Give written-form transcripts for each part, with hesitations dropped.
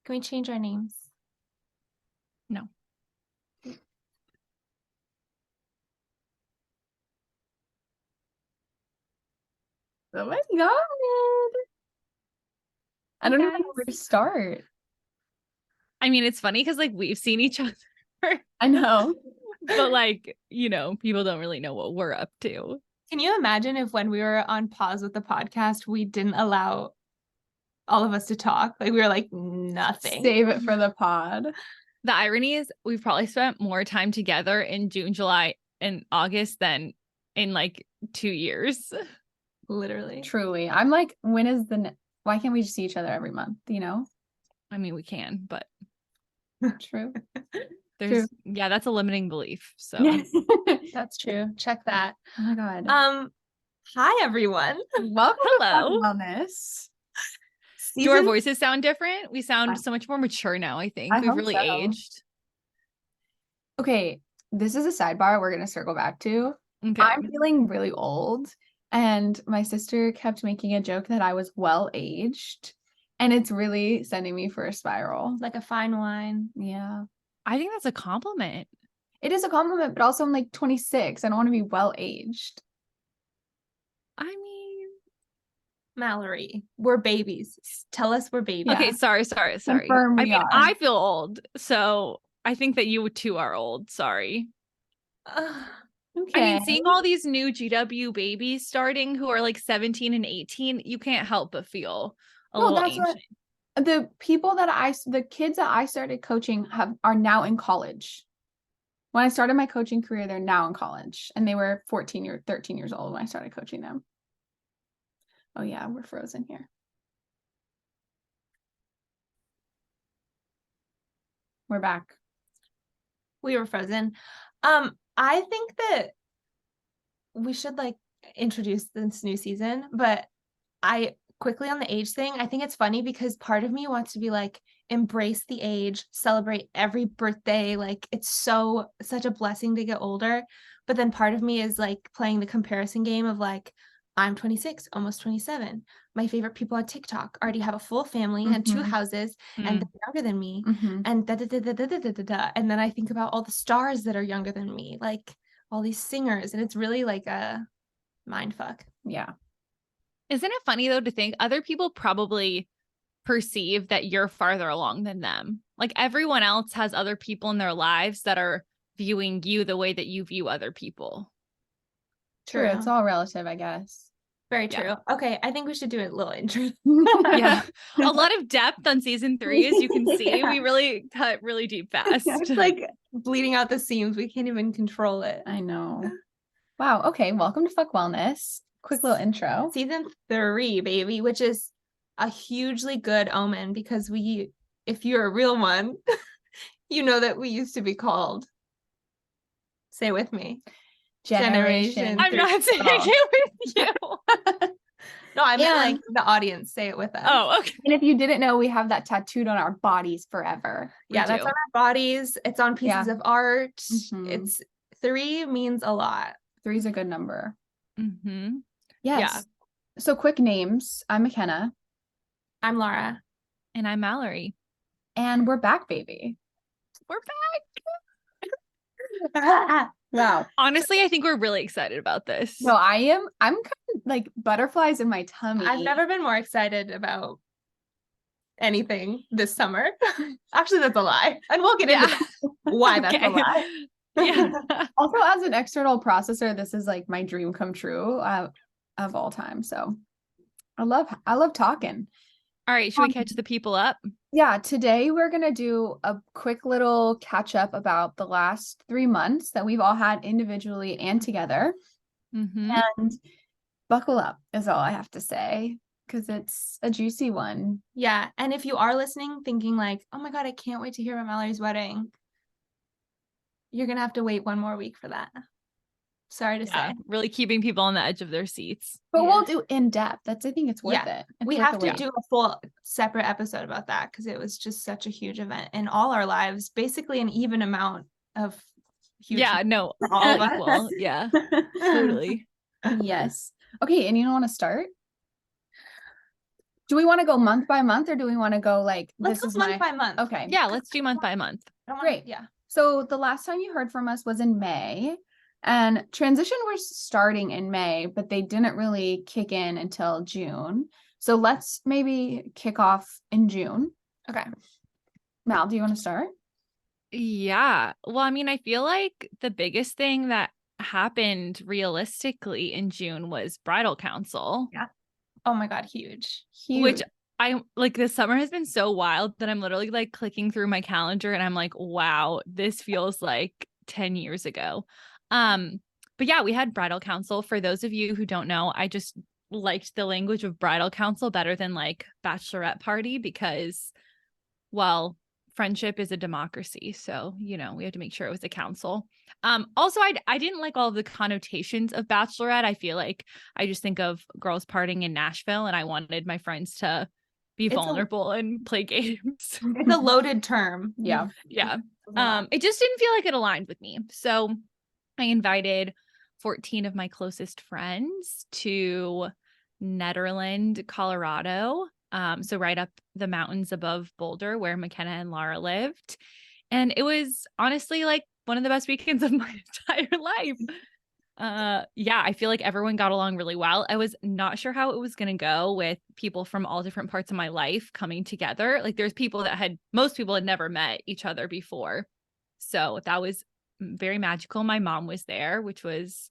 Can we change our names? No. Oh my God. I don't even know where to start. I mean, it's funny because like we've seen each other. I know. But like, people don't really know what we're up to. Can you imagine if when we were on pause with the podcast, we didn't allow all of us to talk? Like we were like, nothing. Save it for the pod. The irony is we've probably spent more time together in June, July, and August than in like 2 years. Literally. Truly. I'm like, why can't we just see each other every month, I mean, we can, but True. yeah, that's a limiting belief. So That's true. Check that. Oh my God. Hi everyone. Welcome Hello. to Wellness. Do our voices sound different? We sound so much more mature now, I think. We've really aged. Okay, this is a sidebar we're going to circle back to. Okay. I'm feeling really old, and my sister kept making a joke that I was well-aged, and it's really sending me for a spiral. Like a fine wine. Yeah. I think that's a compliment. It is a compliment, but also I'm like 26. I don't want to be well-aged. I mean, Mallory, we're babies. Tell us we're babies. Okay, sorry. Confirm we are. I feel old, so I think that you too are old. Sorry. Okay. I mean, seeing all these new GW babies starting who are like 17 and 18, you can't help but feel a little ancient. The kids that I started coaching are now in college. When I started my coaching career, they're now in college, and they were 14 or 13 years old when I started coaching them. Oh yeah, we're frozen here. We're back. We were frozen. I think that we should like introduce this new season, but I quickly on the age thing, I think it's funny because part of me wants to be like, embrace the age, celebrate every birthday. Like it's such a blessing to get older. But then part of me is like playing the comparison game of like, I'm 26, almost 27. My favorite people on TikTok already have a full family and 2 houses and they're younger than me. And and then I think about all the stars that are younger than me, like all these singers, and it's really like a mind fuck. Yeah. Isn't it funny though to think other people probably perceive that you're farther along than them? Like everyone else has other people in their lives that are viewing you the way that you view other people. True. It's all relative, I guess. Very true. Yeah. Okay, I think we should do a little intro. Yeah. A lot of depth on season 3, as you can see. Yeah. We really cut really deep fast. It's like bleeding out the seams. We can't even control it. I know. Wow. Okay. Welcome to Fuck Wellness. Quick little intro. Season 3, baby, which is a hugely good omen because if you're a real one, you know that we used to be called, say it with me, Generation I'm not saying it with you. No, I meant like the audience, say it with us. Oh, okay. And if you didn't know, we have that tattooed on our bodies forever. Yeah, that's on our bodies. It's on pieces of art. It's 3 means a lot. 3 is a good number. Yes. Yeah. So quick names. I'm Makena. I'm Lara. And I'm Mallory. And we're back, baby. We're back. Wow. Honestly, I think we're really excited about this. No, I am. I'm kind of like butterflies in my tummy. I've never been more excited about anything this summer. Actually, that's a lie. And we'll get into why that's a lie. Yeah. Also, as an external processor, this is like my dream come true of all time. So I love talking. All right, should we catch the people up? Yeah, today we're going to do a quick little catch up about the last 3 months that we've all had individually and together. And buckle up is all I have to say, because it's a juicy one. Yeah, and if you are listening thinking like, oh my God, I can't wait to hear about Mallory's wedding, you're going to have to wait 1 more week for that. Sorry to say. Really keeping people on the edge of their seats. But we'll do in depth. I think it's worth it. We have to do a full separate episode about that because it was just such a huge event in all our lives, basically an even amount of huge. Yeah, no, all equal. Yeah, totally. Yes. Okay, and you want to start? Do we want to go month by month or do we want to go like Let's this go is month my by month. Okay. Yeah, let's do month by month. Great. Yeah. So the last time you heard from us was in May, and transition was starting in May, but they didn't really kick in until June. So let's maybe kick off in June. Okay. Mal, do you want to start? Yeah. Well, I mean, I feel like the biggest thing that happened realistically in June was bridal council. Yeah. Oh my God, huge. Which Huge. I like, this summer has been so wild that I'm literally like clicking through my calendar and I'm like, wow, this feels like 10 years ago. But yeah, we had bridal council. For those of you who don't know, I just liked the language of bridal council better than like bachelorette party because, well, friendship is a democracy. So, you know, we have to make sure it was a council. Also, I didn't like all of the connotations of bachelorette. I feel like I just think of girls partying in Nashville and I wanted my friends to be vulnerable and play games. It's a loaded term. Yeah. Yeah. It just didn't feel like it aligned with me. So I invited 14 of my closest friends to Nederland, Colorado. So right up the mountains above Boulder where Makena and Lara lived. And it was honestly like one of the best weekends of my entire life. Yeah, I feel like everyone got along really well. I was not sure how it was going to go with people from all different parts of my life coming together. Like there's people that most people had never met each other before. So that was very magical. My mom was there, which was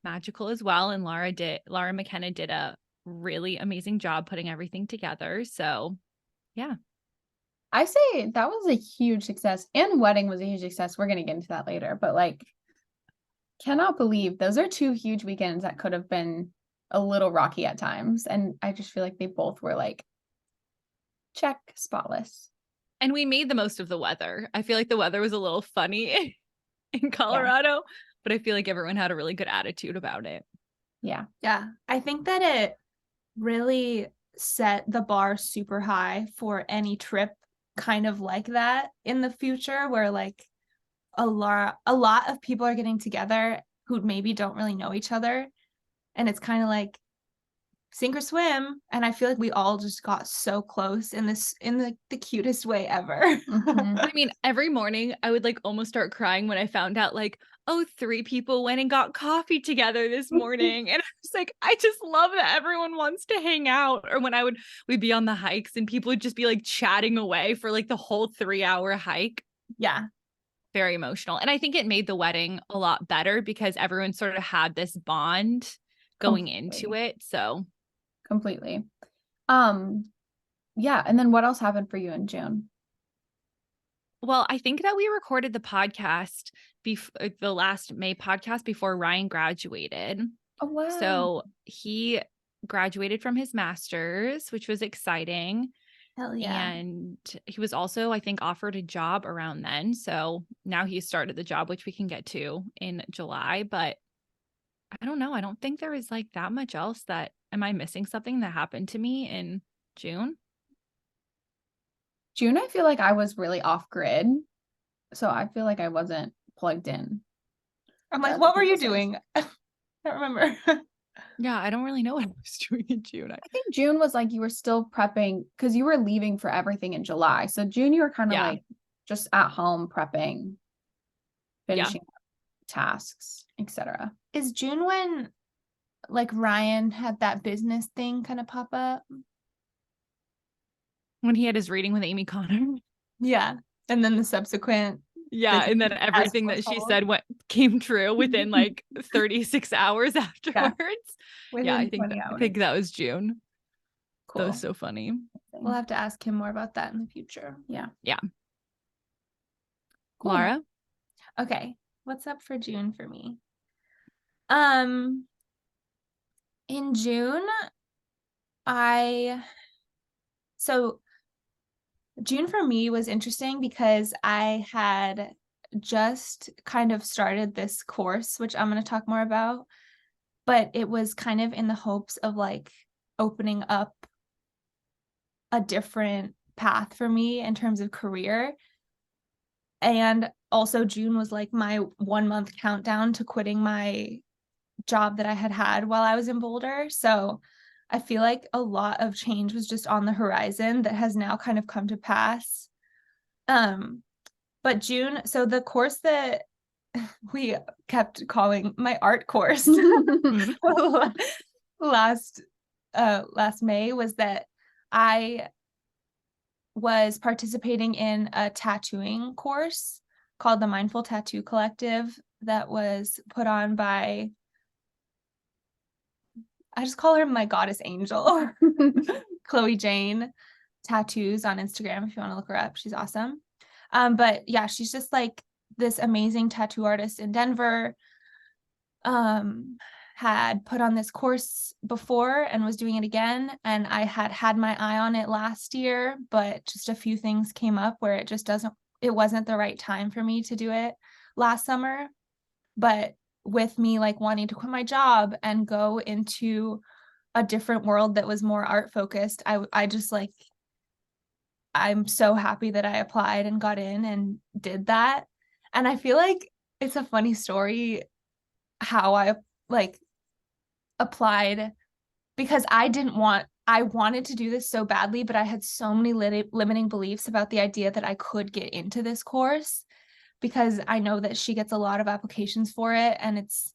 magical as well. And Lara McKenna did a really amazing job putting everything together. So yeah. I say that was a huge success, and wedding was a huge success. We're going to get into that later, but like, cannot believe those are two huge weekends that could have been a little rocky at times. And I just feel like they both were like, check, spotless. And we made the most of the weather. I feel like the weather was a little funny in Colorado, but I feel like everyone had a really good attitude about it. Yeah. Yeah. I think that it really set the bar super high for any trip kind of like that in the future where like a lot of people are getting together who maybe don't really know each other, and it's kind of like sink or swim, and I feel like we all just got so close in the cutest way ever. I mean, every morning I would like almost start crying when I found out like, oh, 3 people went and got coffee together this morning. And I was like, I just love that everyone wants to hang out. Or when we'd be on the hikes and people would just be like chatting away for like the whole 3-hour hike. Yeah. Very emotional. And I think it made the wedding a lot better because everyone sort of had this bond going into it. So completely. Yeah. And then what else happened for you in June? well, I think that we recorded the podcast the last May podcast before Ryan graduated. Oh, wow. So he graduated from his master's, which was exciting. Hell yeah. And he was also, I think, offered a job around then. So now he started the job, which we can get to in July. But I don't know. I don't think there was like that much else am I missing something that happened to me in June? June, I feel like I was really off grid. So I feel like I wasn't plugged in. I'm like, what were you doing? I don't remember. Yeah, I don't really know what I was doing in June. I think June was like you were still prepping because you were leaving for everything in July. So June, you were kind of like just at home prepping, finishing tasks, etc. Is June when like Ryan had that business thing kind of pop up? When he had his reading with Amy Connor. Yeah. And then the subsequent. Yeah. And then everything that she said came true within like 36 hours afterwards. Yeah, I think that was June. Cool. That was so funny. We'll have to ask him more about that in the future. Yeah. Yeah. Cool. Lara? Okay. What's up for June for me? In June, June for me was interesting because I had just kind of started this course, which I'm going to talk more about, but it was kind of in the hopes of like opening up a different path for me in terms of career. And also June was like my 1-month countdown to quitting my job that I had while I was in Boulder. So I feel like a lot of change was just on the horizon that has now kind of come to pass. But June, so the course that we kept calling my art course last May was that I was participating in a tattooing course called the Mindful Tattoo Collective that was put on by, I just call her my goddess angel, Chloe Jane Tattoos on Instagram if you want to look her up. She's awesome. But yeah, she's just like this amazing tattoo artist in Denver. Had put on this course before and was doing it again, and I had my eye on it last year, but just a few things came up where it wasn't the right time for me to do it last summer. But with me like wanting to quit my job and go into a different world that was more art focused, I just like, I'm so happy that I applied and got in and did that. And I feel like it's a funny story how I like applied, because I wanted to do this so badly, but I had so many limiting beliefs about the idea that I could get into this course, because I know that she gets a lot of applications for it, and it's,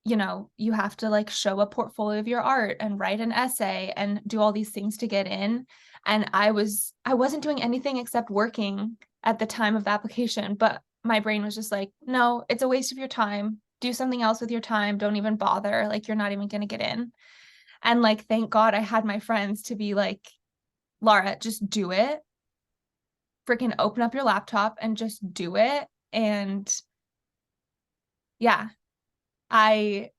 you have to like show a portfolio of your art and write an essay and do all these things to get in. And I wasn't doing anything except working at the time of the application, but my brain was just like, no, it's a waste of your time. Do something else with your time. Don't even bother. Like, you're not even going to get in. And like, thank God I had my friends to be like, Lara, just do it. Freaking open up your laptop and just do it. And yeah, I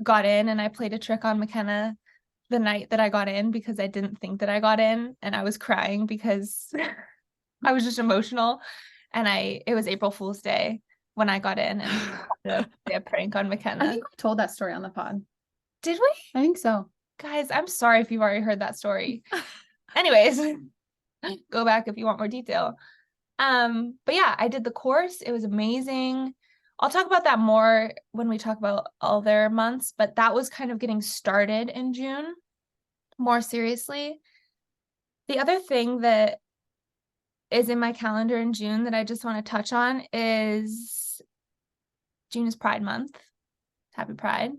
got in and I played a trick on Makena the night that I got in, because I didn't think that I got in, and I was crying because I was just emotional. And it was April Fool's Day when I got in and had a prank on Makena. I think we told that story on the pod. Did we? I think so. Guys, I'm sorry if you've already heard that story. Anyways, go back if you want more detail. But yeah, I did the course. It was amazing. I'll talk about that more when we talk about other months, but that was kind of getting started in June more seriously. The other thing that is in my calendar in June that I just want to touch on is June is Pride Month. Happy Pride.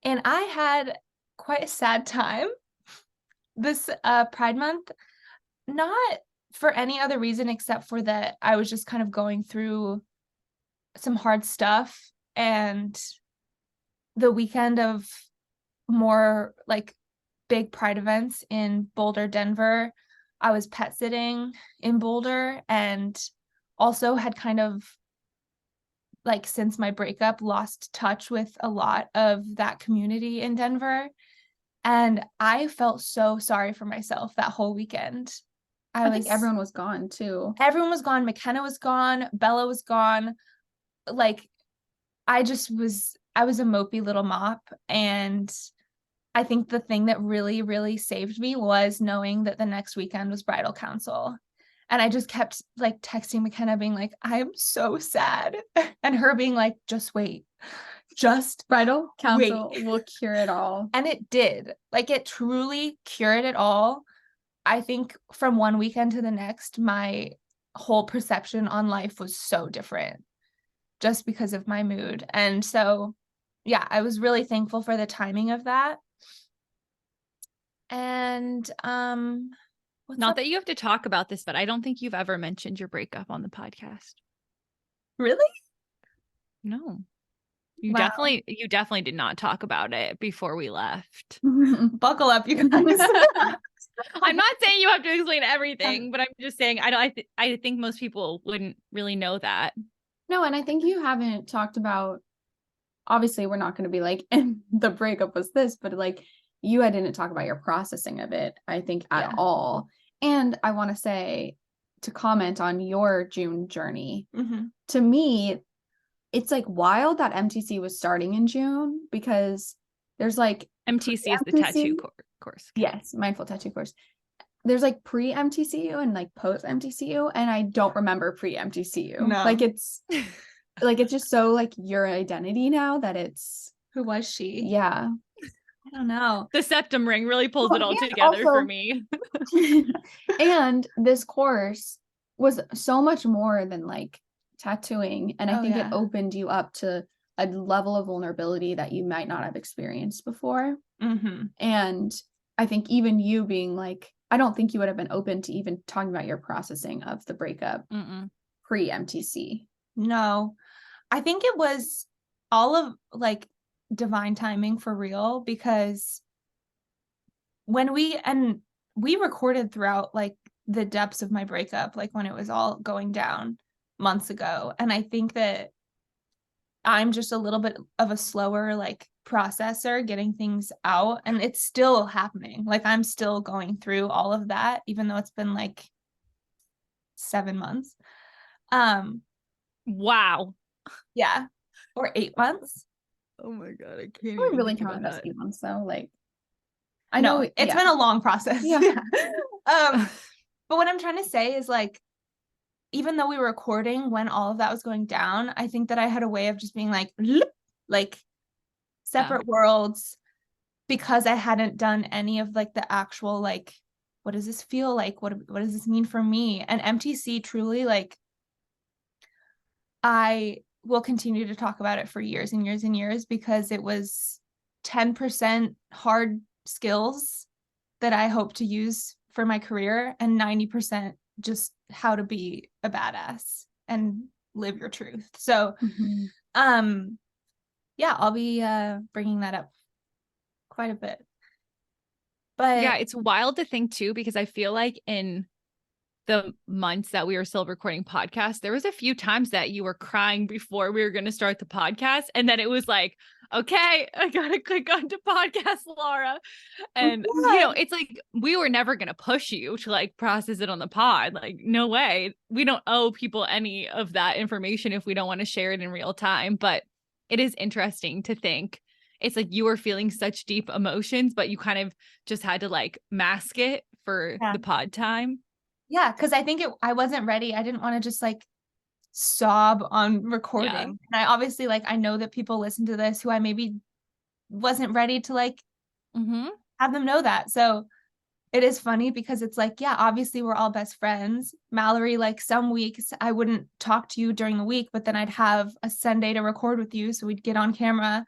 And I had quite a sad time this Pride Month, not for any other reason except for that I was just kind of going through some hard stuff, and the weekend of more like big Pride events in Boulder, Denver, I was pet sitting in Boulder, and also had kind of like, since my breakup, lost touch with a lot of that community in Denver. And I felt so sorry for myself that whole weekend. I think everyone was gone too. Everyone was gone. Makena was gone. Bella was gone. Like, I was a mopey little mop. And I think the thing that really, really saved me was knowing that the next weekend was bridal council. And I just kept like texting Makena being like, I am so sad. And her being like, just wait. Just bridal council will cure it all. And it did. Like, it truly cured it all. I think from one weekend to the next, my whole perception on life was so different just because of my mood. And so, yeah, I was really thankful for the timing of that. And not that you have to talk about this, but I don't think you've ever mentioned your breakup on the podcast. Really? No. You Wow. definitely did not talk about it before we left. Buckle up, you guys. I'm not saying you have to explain everything, but I'm just saying I think most people wouldn't really know that. No, and I think you haven't talked about, obviously we're not going to be like, and the breakup was this, but like you didn't talk about your processing of it, I think, at all. And I want to say, to comment on your June journey, to me, it's like wild that MTC was starting in June, because there's like MTC is the tattoo course. Yes, mindful tattoo course. There's like pre-MTCU and like post-MTCU, and I don't remember pre-MTCU. No. Like it's like, it's just so like your identity now that it's, who was she? Yeah. I don't know. The septum ring really pulls Well, it all and together also- for me. And this course was so much more than like tattooing. And I Oh, think yeah. it opened you up to a level of vulnerability that you might not have experienced before. Mm-hmm. And I think even you being like, I don't think you would have been open to even talking about your processing of the breakup pre-MTC. No, I think it was all of like divine timing for real, because when we recorded throughout like the depths of my breakup, like when it was all going down months ago. And I think that I'm just a little bit of a slower like processor getting things out, and it's still happening. Like I'm still going through all of that, even though it's been like 7 months. Wow. Yeah. Or 8 months. Oh my God, I can't I even would really think count about it as that. 8 months though. Like I No, know it's been a long process. Yeah. But what I'm trying to say is like, even though we were recording when all of that was going down, I think that I had a way of just being like separate worlds, because I hadn't done any of like the actual like, what does this feel like? What does this mean for me? And MTC truly, like, I will continue to talk about it for years and years and years, because it was 10% hard skills that I hope to use for my career, and 90% just how to be a badass and live your truth. So, yeah, I'll be bringing that up quite a bit. But Yeah, it's wild to think too, because I feel like in the months that we were still recording podcasts, there was a few times that you were crying before we were going to start the podcast. And then it was like, okay, I got to click onto podcast, Lara. And, it's like, we were never going to push you to like process it on the pod. Like, no way. We don't owe people any of that information if we don't want to share it in real time. But it is interesting to think it's like you were feeling such deep emotions, but you kind of just had to like mask it for the pod time. Yeah, because I think I wasn't ready. I didn't want to just like sob on recording. Yeah. And I obviously like, I know that people listen to this who I maybe wasn't ready to like have them know that. So it is funny because it's like, yeah, obviously we're all best friends. Mallory, like some weeks I wouldn't talk to you during the week, but then I'd have a Sunday to record with you. So we'd get on camera.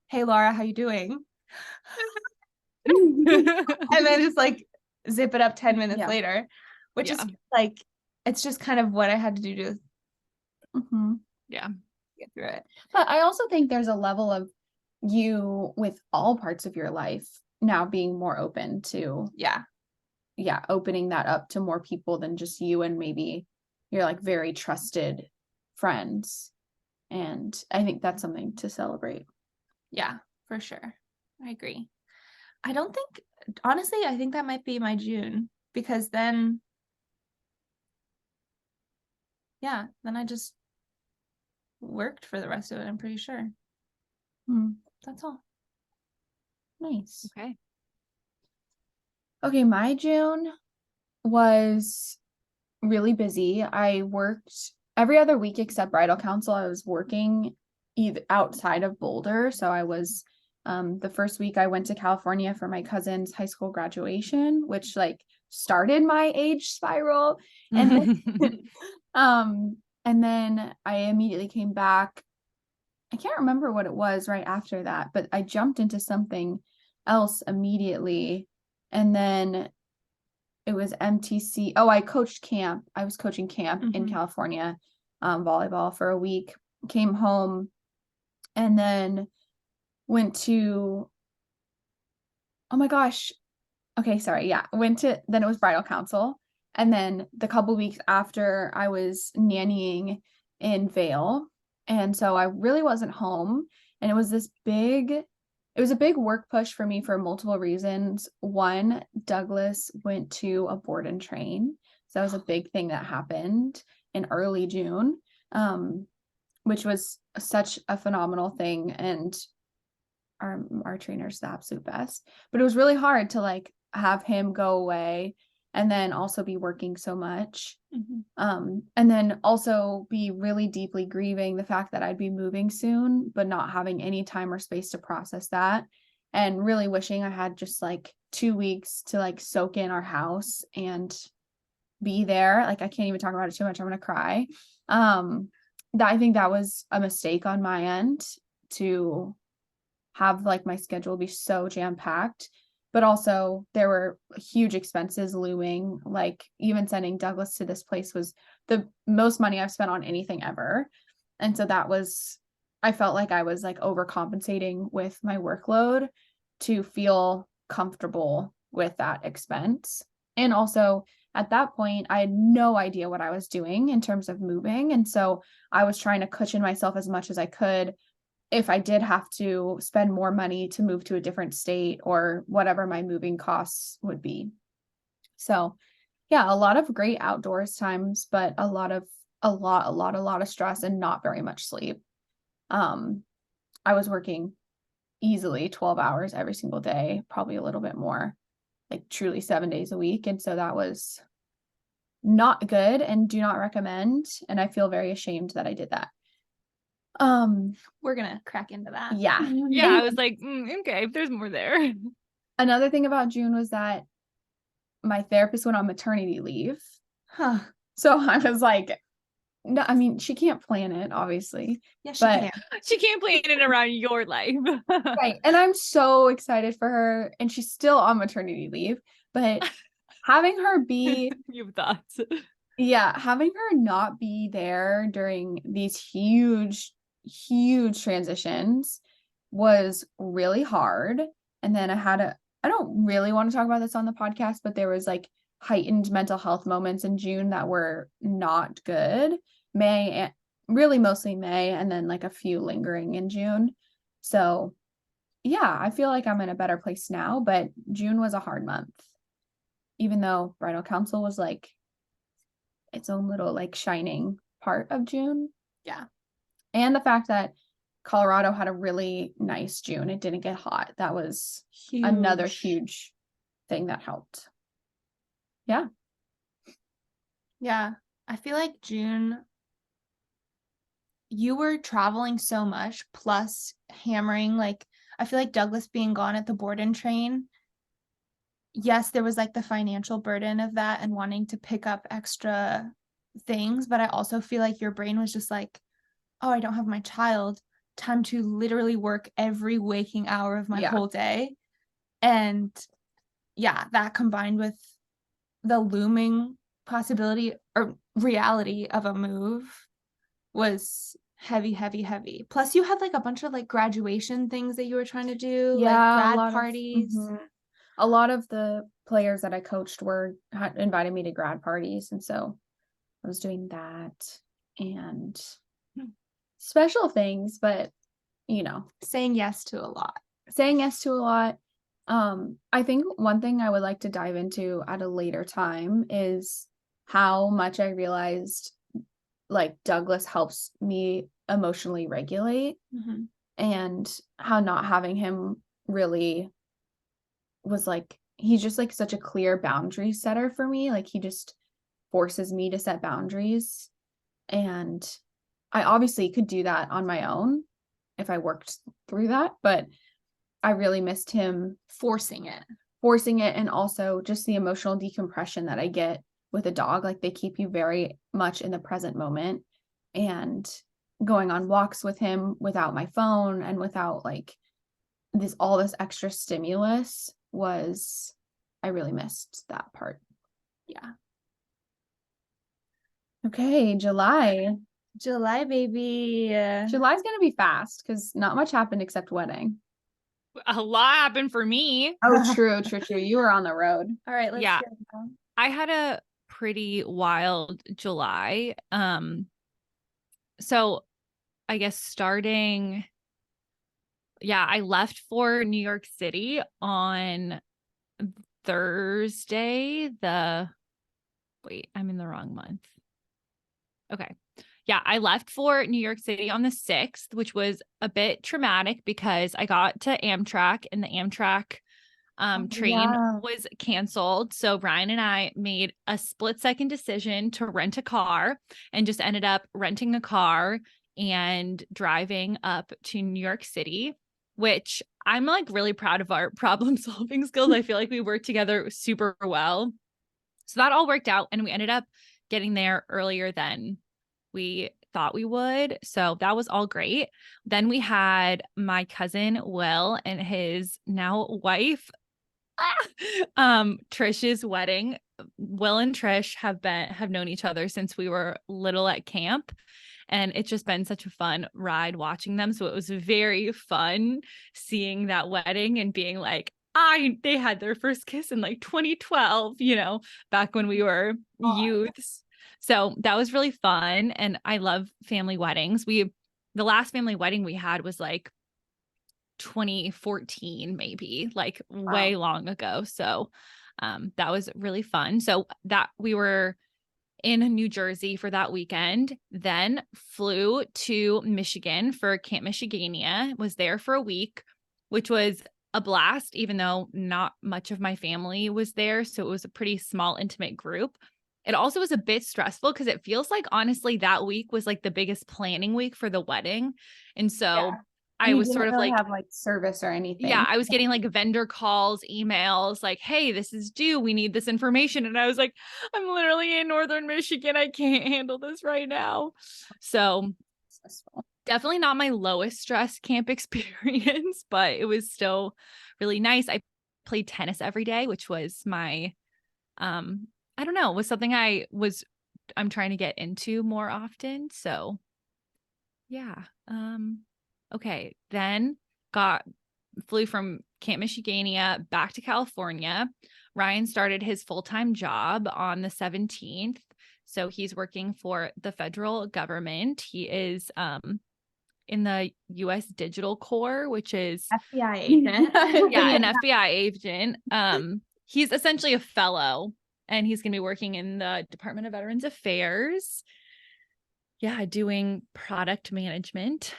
Hey, Lara, how you doing? And then just like zip it up 10 minutes later, which is like, it's just kind of what I had to do to get through it. But I also think there's a level of you with all parts of your life now being more open to opening that up to more people than just you and maybe your like very trusted friends. And I think that's something to celebrate. Yeah, for sure. I agree. I don't think, honestly, I think that might be my June, because then I just worked for the rest of it, I'm pretty sure. That's all. Nice. Okay, my June was really busy. I worked every other week except bridal council. I was working either outside of Boulder. So I was the first week I went to California for my cousin's high school graduation, which like started my age spiral. And and then I immediately came back. I can't remember what it was right after that, but I jumped into something else immediately. And then it was MTC. Oh, I coached camp. I was coaching camp in California, volleyball for a week, came home, and then went to, oh my gosh. Okay, sorry. Yeah. Then it was bridal council. And then the couple weeks after I was nannying in Vail. And so I really wasn't home. And it was a big work push for me for multiple reasons. One, Douglas went to a board and train. So that was a big thing that happened in early June, which was such a phenomenal thing. And our trainer's the absolute best. But it was really hard to like have him go away and then also be working so much. And then also be really deeply grieving the fact that I'd be moving soon, but not having any time or space to process that. and really wishing I had just like 2 weeks to like soak in our house and be there. Like I can't even talk about it too much. I'm gonna cry. That I think that was a mistake on my end to have like my schedule be so jam-packed. But also there were huge expenses looming. Like even sending Douglas to this place was the most money I've spent on anything ever. And so that was, I felt like I was like overcompensating with my workload to feel comfortable with that expense. And also at that point, I had no idea what I was doing in terms of moving. And so I was trying to cushion myself as much as I could if I did have to spend more money to move to a different state or whatever my moving costs would be. So yeah, a lot of great outdoors times, but a lot of stress and not very much sleep. I was working easily 12 hours every single day, probably a little bit more, like truly 7 days a week. And so that was not good and do not recommend. And I feel very ashamed that I did that. We're gonna crack into that. Yeah. Yeah, I was like, okay, there's more there. Another thing about June was that my therapist went on maternity leave. Huh. So I was like, no, I mean, she can't plan it, obviously. Yeah, she but can. She can't plan it around your life. right. And I'm so excited for her. And she's still on maternity leave. But having her be, You have thoughts. yeah, having her not be there during these huge, huge transitions was really hard. And then I don't really want to talk about this on the podcast, but there was like heightened mental health moments in June that were not good. Really mostly May, and then like a few lingering in June. So yeah, I feel like I'm in a better place now, but June was a hard month. Even though Bridal Council was like its own little like shining part of June. Yeah. And the fact that Colorado had a really nice June. It didn't get hot. That was another huge thing that helped. Yeah. Yeah. I feel like June, you were traveling so much, plus hammering, like, I feel like Douglas being gone at the board and train. Yes, there was like the financial burden of that and wanting to pick up extra things, but I also feel like your brain was just like, oh, I don't have my child. Time to literally work every waking hour of my whole day. And yeah, that combined with the looming possibility or reality of a move was heavy, heavy, heavy. Plus you had like a bunch of like graduation things that you were trying to do, like grad parties. A lot of the players that I coached had invited me to grad parties. And so I was doing that and special things, but saying yes to a lot. I think one thing I would like to dive into at a later time is how much I realized like Douglas helps me emotionally regulate, and how not having him really was like, he's just like such a clear boundary setter for me. Like he just forces me to set boundaries, and I obviously could do that on my own if I worked through that, but I really missed him forcing it, and also just the emotional decompression that I get with a dog. Like they keep you very much in the present moment, and going on walks with him without my phone and without like all this extra stimulus I really missed that part. Yeah. Okay, July, baby. July's gonna be fast because not much happened except wedding. A lot happened for me. Oh, true. You were on the road. All right, let's hear it. I had a pretty wild July. So I guess starting, I left for New York City on Thursday. Wait, I'm in the wrong month. Okay. Yeah, I left for New York City on the 6th, which was a bit traumatic because I got to Amtrak and the Amtrak train was canceled. So Ryan and I made a split-second decision to rent a car and just ended up renting a car and driving up to New York City. which I'm like really proud of our problem solving skills. I feel like we worked together super well. So that all worked out, and we ended up getting there earlier than we thought we would. So that was all great. Then we had my cousin Will and his now wife, Trish's wedding. Will and Trish have known each other since we were little at camp. And it's just been such a fun ride watching them. So it was very fun seeing that wedding and being like, they had their first kiss in like 2012, back when we were youths. So that was really fun. And I love family weddings. The last family wedding we had was like 2014, maybe, like way long ago. So that was really fun. So that we were in New Jersey for that weekend, then flew to Michigan for Camp Michigania, was there for a week, which was a blast, even though not much of my family was there. So it was a pretty small, intimate group. It also was a bit stressful because it feels like, honestly, that week was like the biggest planning week for the wedding. And so I was sort of really like, have like service or anything. yeah, I was getting like vendor calls, emails, like, hey, this is due. We need this information. And I was like, I'm literally in Northern Michigan. I can't handle this right now. So definitely not my lowest stress camp experience, but it was still really nice. I played tennis every day, which was my, I don't know, was something I'm trying to get into more often. So yeah. Okay. Then flew from Camp Michigania back to California. Ryan started his full-time job on the 17th. So he's working for the federal government. He is in the US Digital Corps, which is FBI agent. an FBI agent. He's essentially a fellow, and he's going to be working in the Department of Veterans Affairs. Yeah, doing product management.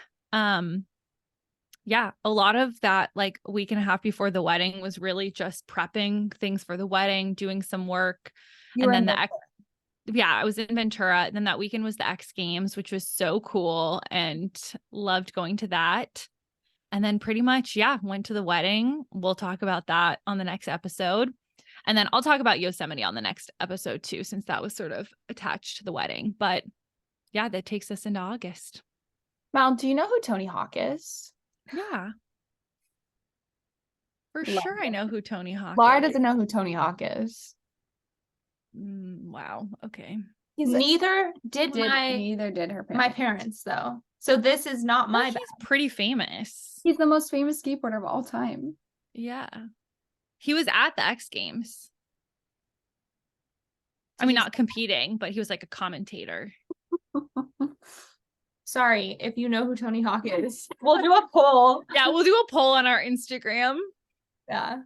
Yeah, a lot of that like a week and a half before the wedding was really just prepping things for the wedding, doing some work. I was in Ventura. And then that weekend was the X Games, which was so cool, and loved going to that. And then pretty much, went to the wedding. We'll talk about that on the next episode. And then I'll talk about Yosemite on the next episode too, since that was sort of attached to the wedding. But yeah, that takes us into August. Mal, do you know who Tony Hawk is? Yeah. For sure, I know who Tony Hawk Lara is. doesn't know who Tony Hawk is. Wow. Okay. Neither did her my parents, though. So this is not my bad. He's pretty famous. He's the most famous skateboarder of all time. Yeah. He was at the X Games. I mean, not competing, but he was like a commentator. Sorry, if you know who Tony Hawk is, we'll do a poll. Yeah, we'll do a poll on our Instagram. Yeah.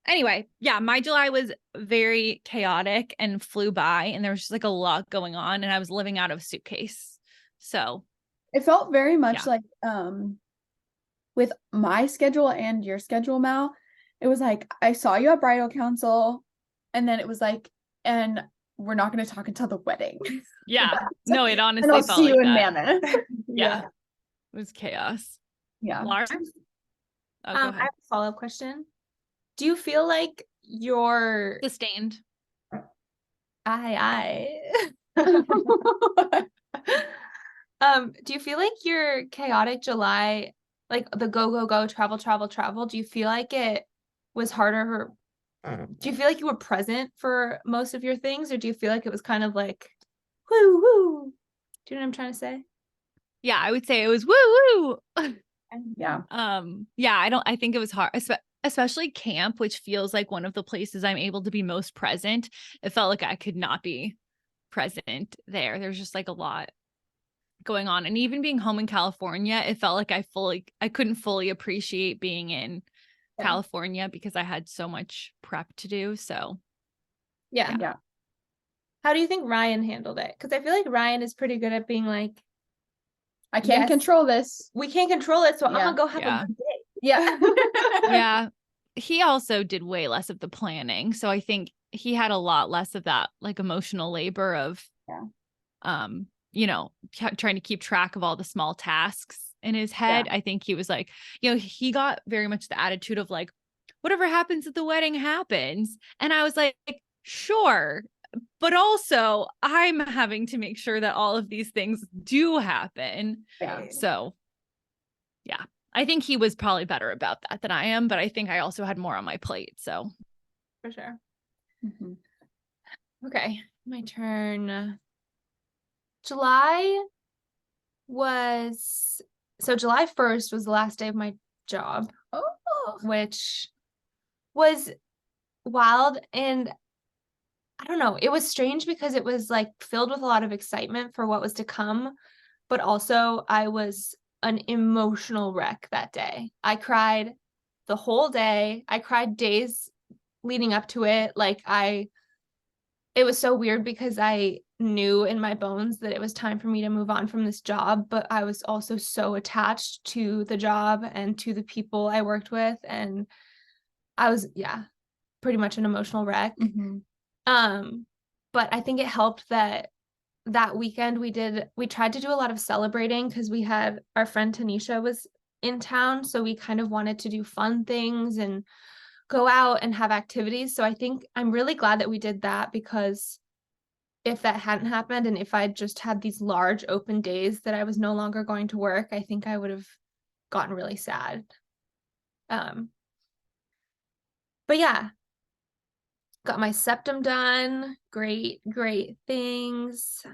Anyway, my July was very chaotic and flew by, and there was just like a lot going on, and I was living out of a suitcase. So it felt very much like with my schedule and your schedule, Mal, it was like I saw you at bridal council, and then it was like, and we're not going to talk until the wedding. Yeah. No, it honestly and I'll felt see like you in that. Mammoth. Yeah. It was chaos. Yeah. Lara? I have a follow-up question. Do you feel like you're sustained? Do you feel like your chaotic July, like the go, travel, do you feel like it was harder? Do you feel like you were present for most of your things, or do you feel like it was kind of like woo woo? Do you know what I'm trying to say? Yeah, I would say it was woo woo. Yeah. I think it was hard, especially camp, which feels like one of the places I'm able to be most present. It felt like I could not be present there. There's just like a lot going on. And even being home in California, it felt like I couldn't fully appreciate being in California because I had so much prep to do. So yeah. How do you think Ryan handled it? Because I feel like Ryan is pretty good at being like, I can't control this. We can't control it, so I'm gonna go have a good day. Yeah. Yeah. He also did way less of the planning. So I think he had a lot less of that like emotional labor of trying to keep track of all the small tasks in his head. I think he was like, he got very much the attitude of like, whatever happens at the wedding happens. And I was like, sure. But also I'm having to make sure that all of these things do happen. Yeah. So yeah, I think he was probably better about that than I am, but I think I also had more on my plate. So For sure. Mhm. Okay, my turn. July 1st was the last day of my job, which was wild. And I don't know, it was strange because it was like filled with a lot of excitement for what was to come, but also I was an emotional wreck that day. I cried the whole day. I cried days leading up to it. It was so weird because I knew in my bones that it was time for me to move on from this job, but I was also so attached to the job and to the people I worked with. And I was, pretty much an emotional wreck. But I think it helped that weekend we tried to do a lot of celebrating because we had our friend Tanisha was in town. So we kind of wanted to do fun things and go out and have activities. So I think I'm really glad that we did that, because if that hadn't happened and if I'd just had these large open days that I was no longer going to work, I think I would have gotten really sad. But yeah, got my septum done. Great things.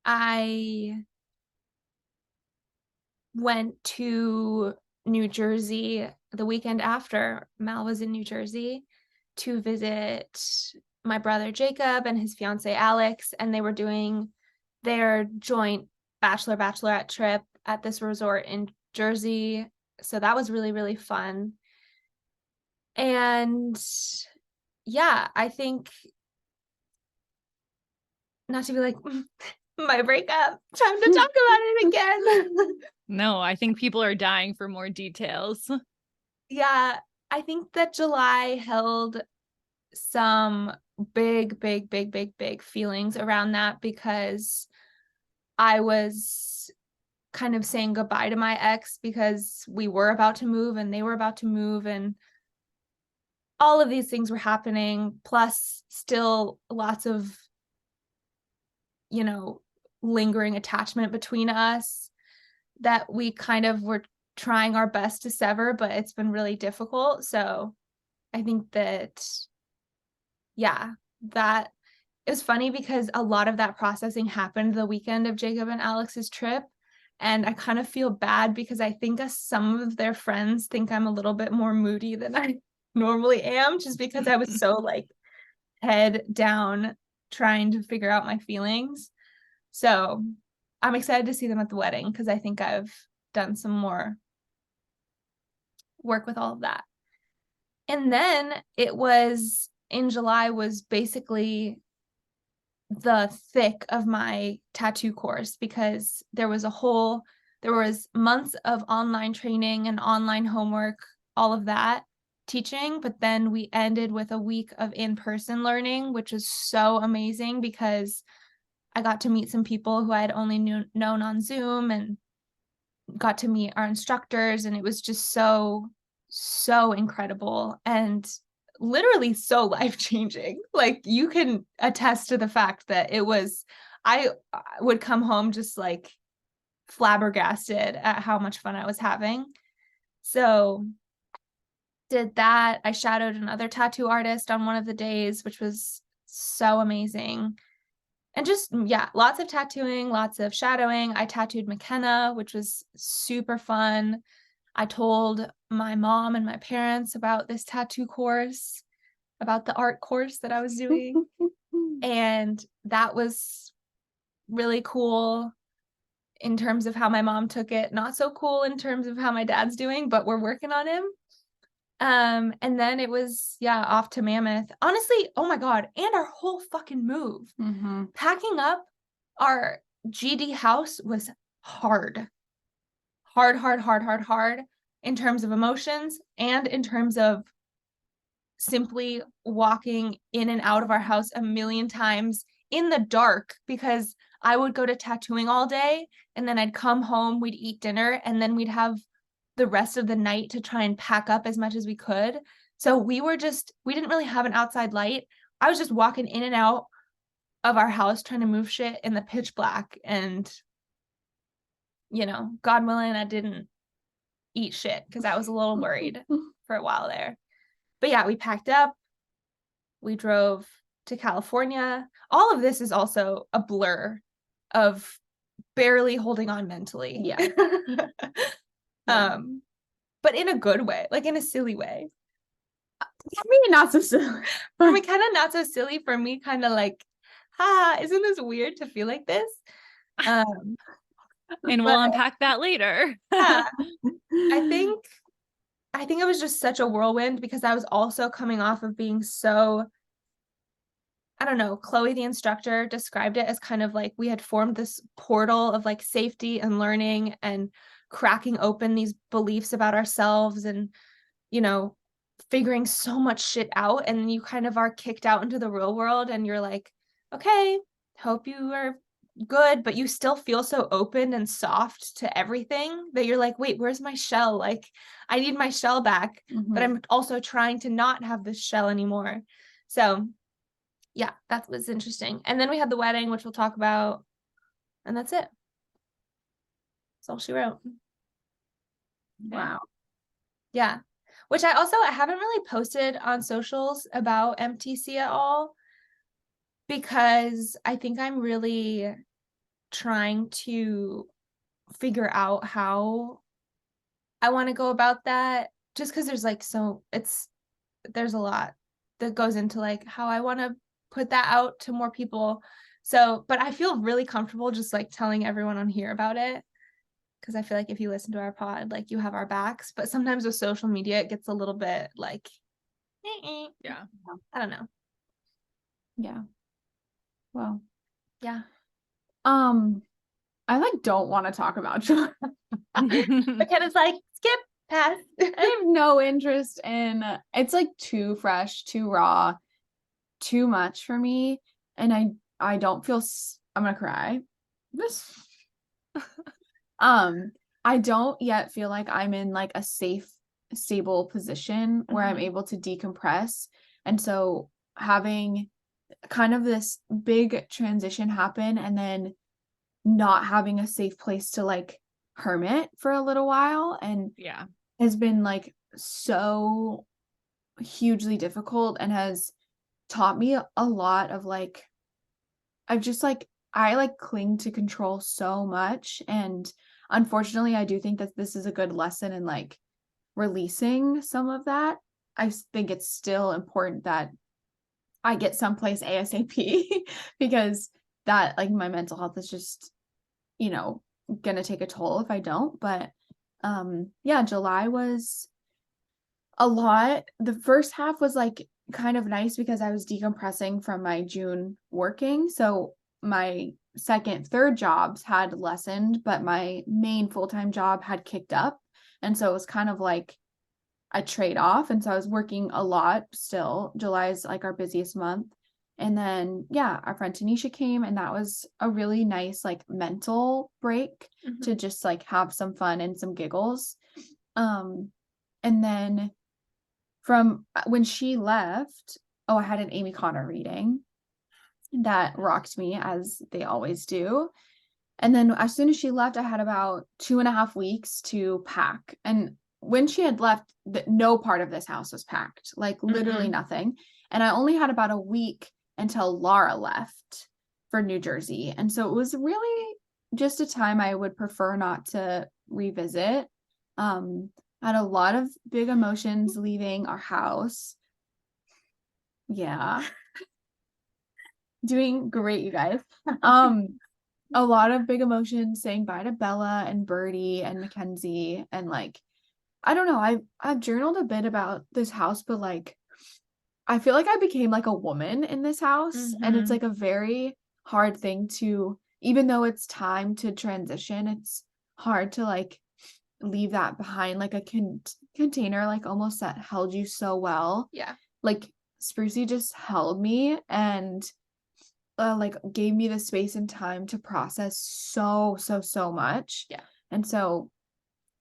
I went to New Jersey the weekend after Mal was in New Jersey to visit my brother Jacob and his fiance Alex, and they were doing their joint bachelorette trip at this resort in Jersey. So that was really, really fun. And yeah, I think, not to be like, my breakup, time to talk about it again. no, I think people are dying for more details. Yeah, I think that July held some big feelings around that, because I was kind of saying goodbye to my ex because we were about to move and they were about to move, and all of these things were happening, plus still lots of, lingering attachment between us that we kind of were trying our best to sever, but it's been really difficult. So I think that, that it was funny because a lot of that processing happened the weekend of Jacob and Alex's trip. And I kind of feel bad because I think some of their friends think I'm a little bit more moody than I normally am, just because I was so like head down trying to figure out my feelings. So I'm excited to see them at the wedding because I think I've done some more work with all of that. And then it was in July was basically the thick of my tattoo course, because there was months of online training and online homework, all of that teaching, but then we ended with a week of in-person learning, which was so amazing because I got to meet some people who I had only known on Zoom, and got to meet our instructors, and it was just so incredible and literally so life-changing. Like, you can attest to the fact that I would come home just like flabbergasted at how much fun I was having. So did that. I shadowed another tattoo artist on one of the days, which was so amazing. And just, lots of tattooing, lots of shadowing. I tattooed Makena, which was super fun. I told my mom and my parents about this tattoo course, about the art course that I was doing. And that was really cool in terms of how my mom took it. Not so cool in terms of how my dad's doing, but we're working on him. And then it was, off to Mammoth. Honestly, oh my God. And our whole fucking move. Packing up our GD house was hard in terms of emotions and in terms of simply walking in and out of our house a million times in the dark, because I would go to tattooing all day, and then I'd come home, we'd eat dinner, and then we'd have the rest of the night to try and pack up as much as we could. So we didn't really have an outside light. I was just walking in and out of our house trying to move shit in the pitch black, and God willing, I didn't eat shit because I was a little worried for a while there. But yeah, we packed up, we drove to California. All of this is also a blur of barely holding on mentally. Yeah. But in a good way, like in a silly way. For me, not so silly. For me, kind of not so silly. For me, kind of like, isn't this weird to feel like this? And we'll unpack that later. Yeah. I think it was just such a whirlwind because I was also coming off of being so, I don't know, Chloe, the instructor, described it as kind of like we had formed this portal of like safety and learning and cracking open these beliefs about ourselves and, figuring so much shit out. And you kind of are kicked out into the real world and you're like, okay, hope you are good, but you still feel so open and soft to everything that you're like, wait, where's my shell? Like, I need my shell back, but I'm also trying to not have this shell anymore. So yeah, that was interesting. And then we had the wedding, which we'll talk about, and that's it. That's all she wrote. Wow. Yeah. Which I haven't really posted on socials about MTC at all because I think I'm really trying to figure out how I want to go about that, just because there's like there's a lot that goes into like how I want to put that out to more people. So, but I feel really comfortable just like telling everyone on here about it because I feel like if you listen to our pod, like you have our backs. But sometimes with social media, it gets a little bit like, yeah, I don't know. Yeah. Well. Yeah. I like don't want to talk about July. Makena's like, skip, pass. I have no interest in it's like too fresh, too raw, too much for me. And I don't feel I'm gonna cry. This I don't yet feel like I'm in like a safe, stable position where I'm able to decompress. And so having kind of this big transition happen and then not having a safe place to like hermit for a little while and has been like so hugely difficult and has taught me a lot of like I've just like I like cling to control so much, and unfortunately I do think that this is a good lesson in like releasing some of that. I think it's still important that I get someplace ASAP because that like my mental health is just gonna take a toll if I don't. But yeah, July was a lot. The first half was like kind of nice because I was decompressing from my June working. So my third jobs had lessened, but my main full-time job had kicked up. And so it was kind of like a trade-off. And so I was working a lot still. July is like our busiest month. And then, yeah, our friend Tanisha came, and that was a really nice, like, mental break to just, like, have some fun and some giggles. And then from when she left, I had an Amy Connor reading that rocked me, as they always do. And then as soon as she left, I had about 2.5 weeks to pack. And when she had left, no part of this house was packed, like literally nothing. And I only had about a week until Lara left for New Jersey. And so it was really just a time I would prefer not to revisit. I had a lot of big emotions leaving our house. Yeah. Doing great, you guys. A lot of big emotions, saying bye to Bella and Birdie and Mackenzie, and like I don't know, I've journaled a bit about this house, but like I feel like I became like a woman in this house, and it's like a very hard thing to, even though it's time to transition, it's hard to like leave that behind, like a container like almost that held you so well. Yeah. Like Sprucey just held me, and like gave me the space and time to process so much. Yeah. And so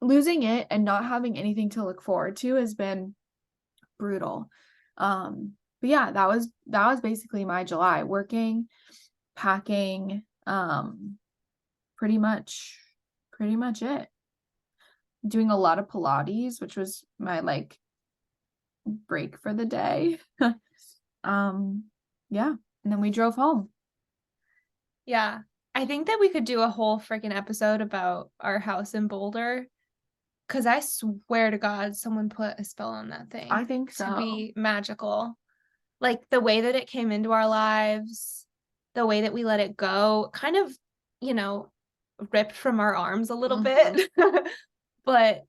losing it and not having anything to look forward to has been brutal. But yeah, that was basically my July, working, packing, pretty much it. Doing a lot of Pilates, which was my like break for the day. Yeah, and then we drove home. Yeah. I think that we could do a whole freaking episode about our house in Boulder. Cause I swear to God, someone put a spell on that thing. I think so. To be magical. Like the way that it came into our lives, the way that we let it go, kind of, you know, ripped from our arms a little bit. But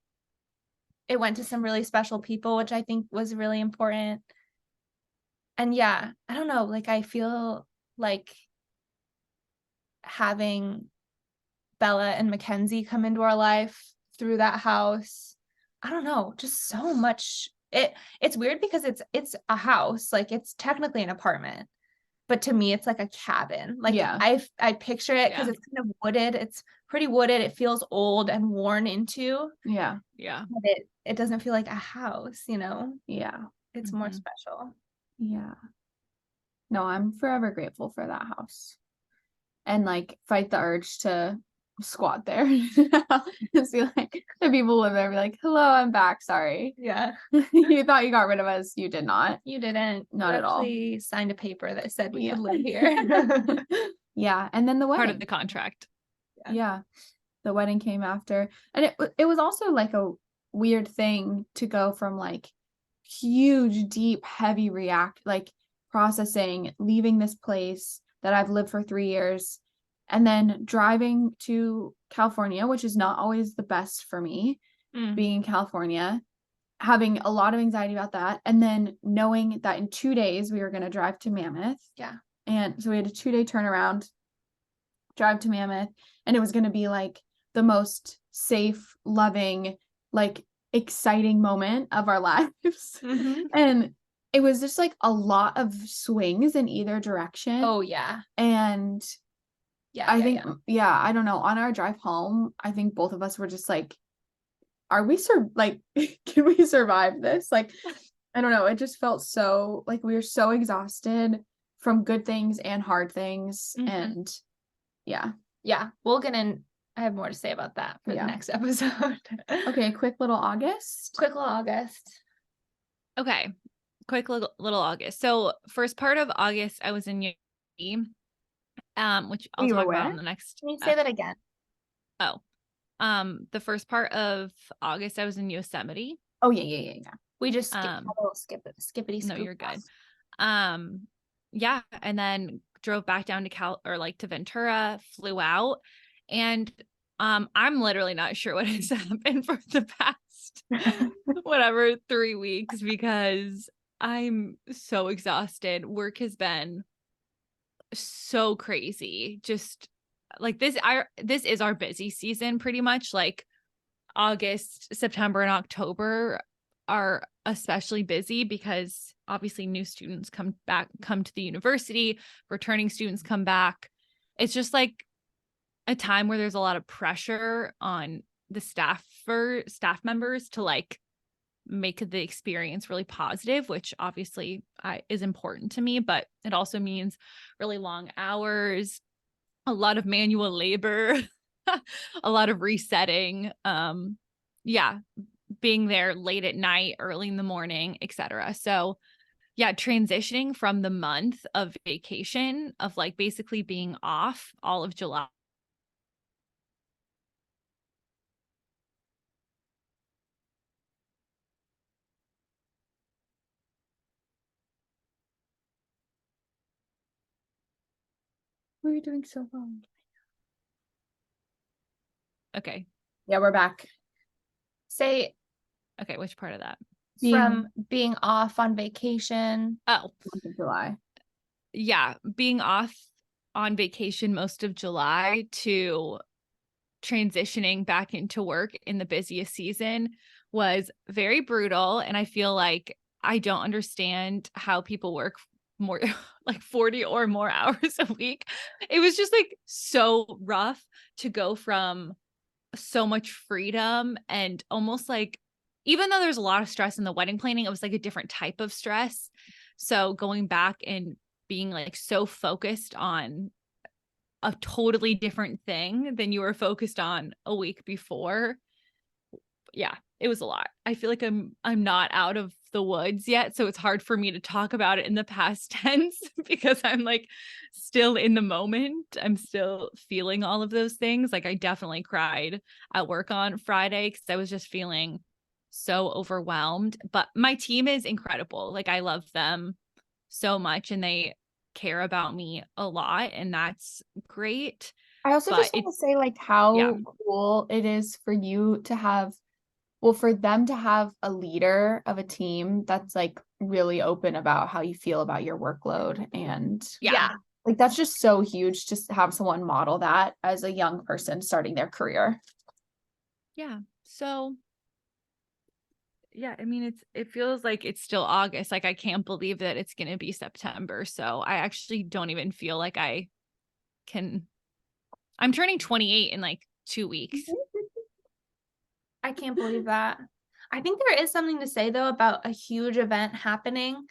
it went to some really special people, which I think was really important. And yeah, I don't know, like I feel like having Bella and Mackenzie come into our life through that house. I don't know, just so much. It's weird because it's a house, like it's technically an apartment, but to me it's like a cabin. Like Yeah. I picture it because it's kind of wooded. It's pretty wooded. It feels old and worn into. Yeah. But it doesn't feel like a house, you know? Yeah. It's more special. Yeah. No, I'm forever grateful for that house. And like fight the urge to squat there. See like the people live there be like, hello, I'm back. Sorry. Yeah. You thought you got rid of us. You did not. You didn't. Not you at all. actually signed a paper that said we could live here. Yeah. And then the wedding. Part of the contract. Yeah. The wedding came after. And it was also like a weird thing to go from like huge, deep, heavy like processing, leaving this place that I've lived for 3 years, and then driving to California, which is not always the best for me, being in California, having a lot of anxiety about that, and then knowing that in 2 days we were going to drive to Mammoth. Yeah. And so we had a 2-day turnaround, drive to Mammoth, and it was going to be like the most safe, loving, like exciting moment of our lives. And it was just like a lot of swings in either direction. Oh yeah. And I think I don't know, on our drive home, I think both of us were just like, are we can we survive this? Like I don't know, it just felt so like we were so exhausted from good things and hard things. And yeah, we'll get in. I have more to say about that for the next episode. Okay, quick little August. Okay, quick little August. So first part of August, I was in UAE, which I'll talk about on the next. Can you say that again? Oh, the first part of August, I was in Yosemite. Oh yeah. We just skippity. No, you're good. Yeah, and then drove back down to Ventura, flew out, and I'm literally not sure what has happened for the past 3 weeks because I'm so exhausted. Work has been so crazy. Just like this is our busy season pretty much. Like August, September, and October are especially busy because obviously new students come to the university, returning students come back. It's just like a time where there's a lot of pressure on the staff members to like make the experience really positive, which obviously is important to me, but it also means really long hours, a lot of manual labor, a lot of resetting. Being there late at night, early in the morning, etc. So yeah, transitioning from the month of vacation of like basically being off all of July. We're doing so well. Okay. Yeah, we're back. Say, okay, which part of that? From being off on vacation. Oh, month of July. Yeah, being off on vacation most of July to transitioning back into work in the busiest season was very brutal. And I feel like I don't understand how people work more like 40 or more hours a week. It was just like so rough to go from so much freedom and almost like, even though there's a lot of stress in the wedding planning, it was like a different type of stress. So going back and being like so focused on a totally different thing than you were focused on a week before. Yeah, it was a lot. I feel like I'm not out of the woods yet, so it's hard for me to talk about it in the past tense because I'm like still in the moment. I'm still feeling all of those things. Like I definitely cried at work on Friday because I was just feeling so overwhelmed. But my team is incredible. Like I love them so much and they care about me a lot, and that's great. I also But just want to say like how cool it is for you to have, well, for them to have a leader of a team that's like really open about how you feel about your workload. And like that's just so huge to have someone model that as a young person starting their career. Yeah. So yeah, I mean, it feels like it's still August. Like I can't believe that it's going to be September. So I actually don't even feel like I can. I'm turning 28 in like 2 weeks. I can't believe that. I think there is something to say though about a huge event happening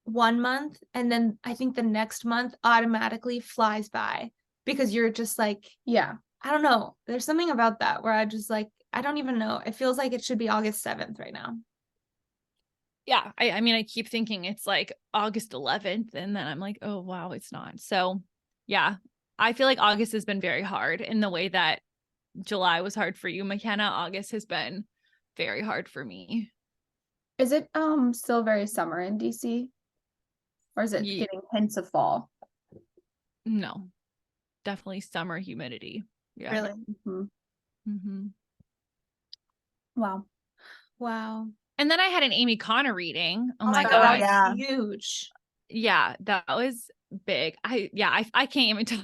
one month, and then I think the next month automatically flies by because you're just like, yeah, I don't know. There's something about that where I just like, I don't even know. It feels like it should be August 7th right now. Yeah. I mean, I keep thinking it's like August 11th, and then I'm like, oh, wow, it's not. So yeah, I feel like August has been very hard in the way that July was hard for you, McKenna. August has been very hard for me. Is it still very summer in DC? Or is it getting hints of fall? No, definitely summer humidity. Yeah. Really? Mm-hmm. Mm-hmm. Wow. And then I had an Amy Connor reading. Oh my God, God. that was huge. Yeah, that was big. I can't even talk.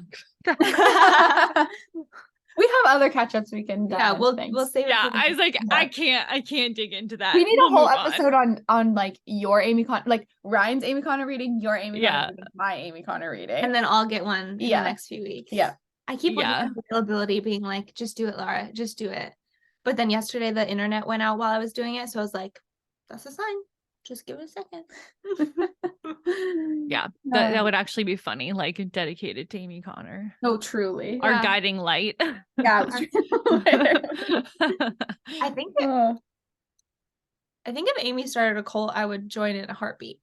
We have other catch-ups we can dive we'll save it. Yeah, For I was like, more. I can't dig into that. We need we'll a whole episode on like your Amy Connor, like Ryan's Amy Connor reading, your Amy Connor reading, my Amy Connor reading. And then I'll get one in the next few weeks. Yeah. I keep looking at availability being like, just do it, Lara, just do it. But then yesterday the internet went out while I was doing it. So I was like, that's a sign. Just give it a second. Yeah, that would actually be funny, like dedicated to Amy Connor. Oh, truly. Our guiding light. Yeah. I think if Amy started a cult, I would join in a heartbeat.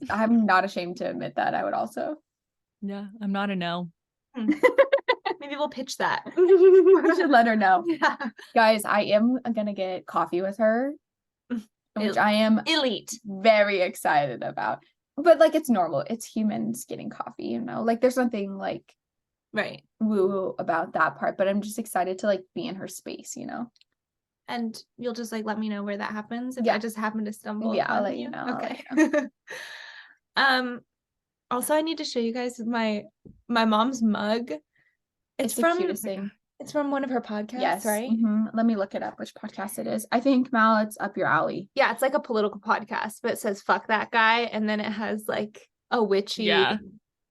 I'm not ashamed to admit that. I would also. Yeah, I'm not a no. Maybe we'll pitch that. We should let her know. Yeah. Guys, I am gonna get coffee with her, which I am elite, very excited about. But like it's normal. It's humans getting coffee, you know. Like there's nothing like woo about that part. But I'm just excited to like be in her space, you know. And you'll just like let me know where that happens if I just happen to stumble. Yeah, I'll let you know. Okay. Also I need to show you guys my mom's mug. It's from the cutest thing. It's from one of her podcasts, right? Mm-hmm. Let me look it up which podcast it is. I think Mal, it's up your alley. Yeah, it's like a political podcast, but it says fuck that guy, and then it has like a witchy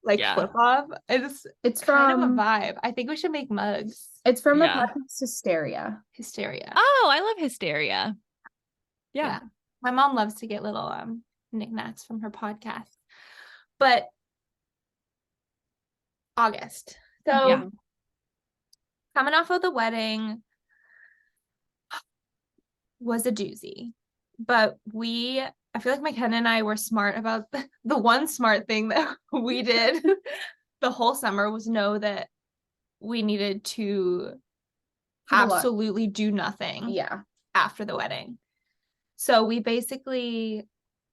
flip off. It's kind of a vibe. I think we should make mugs. It's from the podcast Hysteria. Oh, I love Hysteria. Yeah. My mom loves to get little knickknacks from her podcast. But August. So coming off of the wedding was a doozy. But I feel like Makena and I were smart about the one smart thing that we did the whole summer was know that we needed to absolutely do nothing after the wedding. So we basically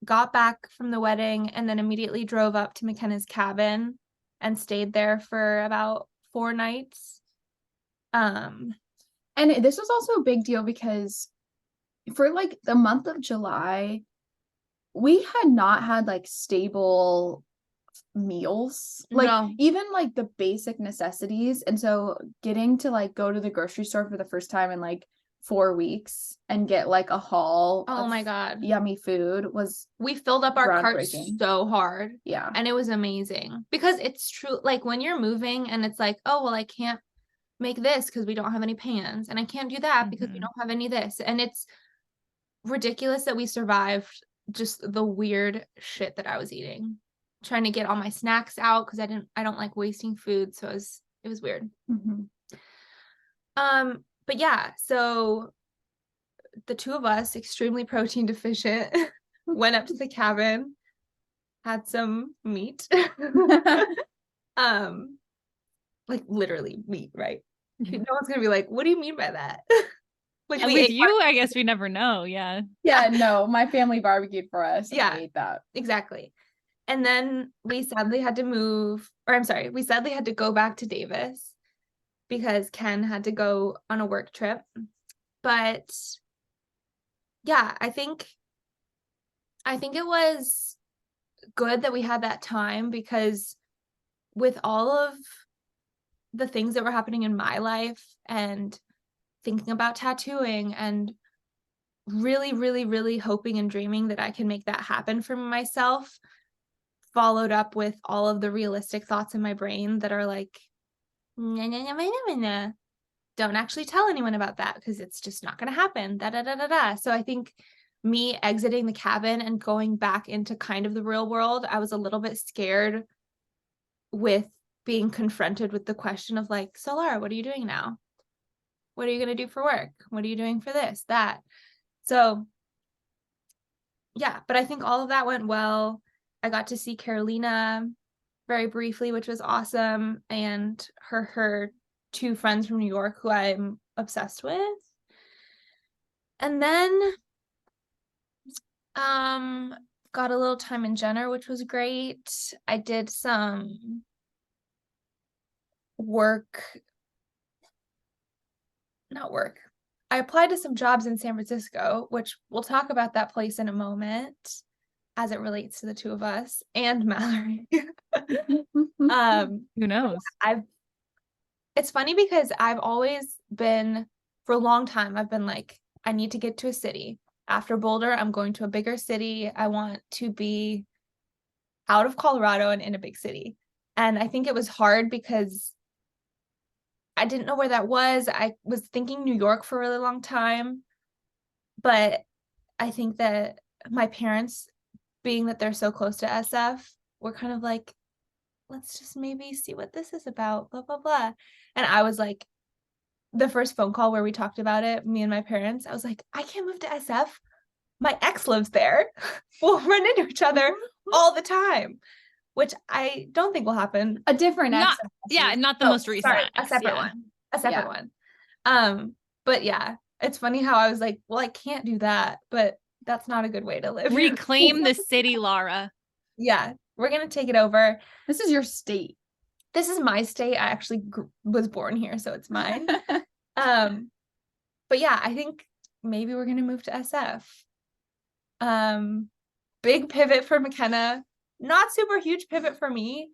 got back from the wedding and then immediately drove up to Makena's cabin and stayed there for about 4 nights. And this was also a big deal because for like the month of July, we had not had like stable meals, like even like the basic necessities. And so getting to like go to the grocery store for the first time in like 4 weeks and get like a haul Oh of my God. yummy food was We filled up our cart groundbreaking. so hard. Yeah. And it was amazing because it's true. Like when you're moving and it's like, oh, well, I can't make this because we don't have any pans, and I can't do that because we Mhm. don't have any this. And it's ridiculous that we survived just the weird shit that I was eating, trying to get all my snacks out because I don't like wasting food. So it was weird. Mm-hmm. But yeah, so the two of us, extremely protein deficient, went up to the cabin, had some meat. Like literally meat, right? Yeah. No one's gonna be like, what do you mean by that? Like And we with ate you, I guess we never know. Yeah. Yeah, no, my family barbecued for us. And Yeah. we ate that. Exactly. And then we sadly had to move, or I'm sorry, we sadly had to go back to Davis because Ken had to go on a work trip. But yeah, I think it was good that we had that time because with all of the things that were happening in my life and thinking about tattooing and really, really, really hoping and dreaming that I can make that happen for myself, followed up with all of the realistic thoughts in my brain that are like, nah, nah, nah, nah, nah, nah. Don't actually tell anyone about that because it's just not going to happen. Da, da, da, da, da. So I think me exiting the cabin and going back into kind of the real world, I was a little bit scared with being confronted with the question of like, so Lara, what are you doing now? What are you going to do for work? What are you doing for this, that? So yeah, but I think all of that went well. I got to see Carolina very briefly, which was awesome. And her two friends from New York who I'm obsessed with. And then got a little time in Jenner, which was great. I did some not work. I applied to some jobs in San Francisco, which we'll talk about that place in a moment as it relates to the two of us and Mallory. Who knows? It's funny because I've always been, for a long time, I've been like, I need to get to a city. After Boulder, I'm going to a bigger city. I want to be out of Colorado and in a big city. And I think it was hard because I didn't know where that was. I was thinking New York for a really long time. But I think that my parents, being that they're so close to SF, were kind of like, let's just maybe see what this is about, blah, blah, blah. And I was like, the first phone call where we talked about it, me and my parents, I was like, I can't move to SF. My ex lives there. We'll run into each other all the time, which I don't think will happen. A different Not, ex. yeah, not the most recent Sorry, a ex, separate yeah. one. A separate one. But yeah, it's funny how I was like, well, I can't do that, but that's not a good way to live. Reclaim the city, Lara. Yeah, we're gonna take it over. This is your state. This is my state. I actually was born here, so it's mine. But yeah, I think maybe we're gonna move to SF. Big pivot for Makena. Not super huge pivot for me,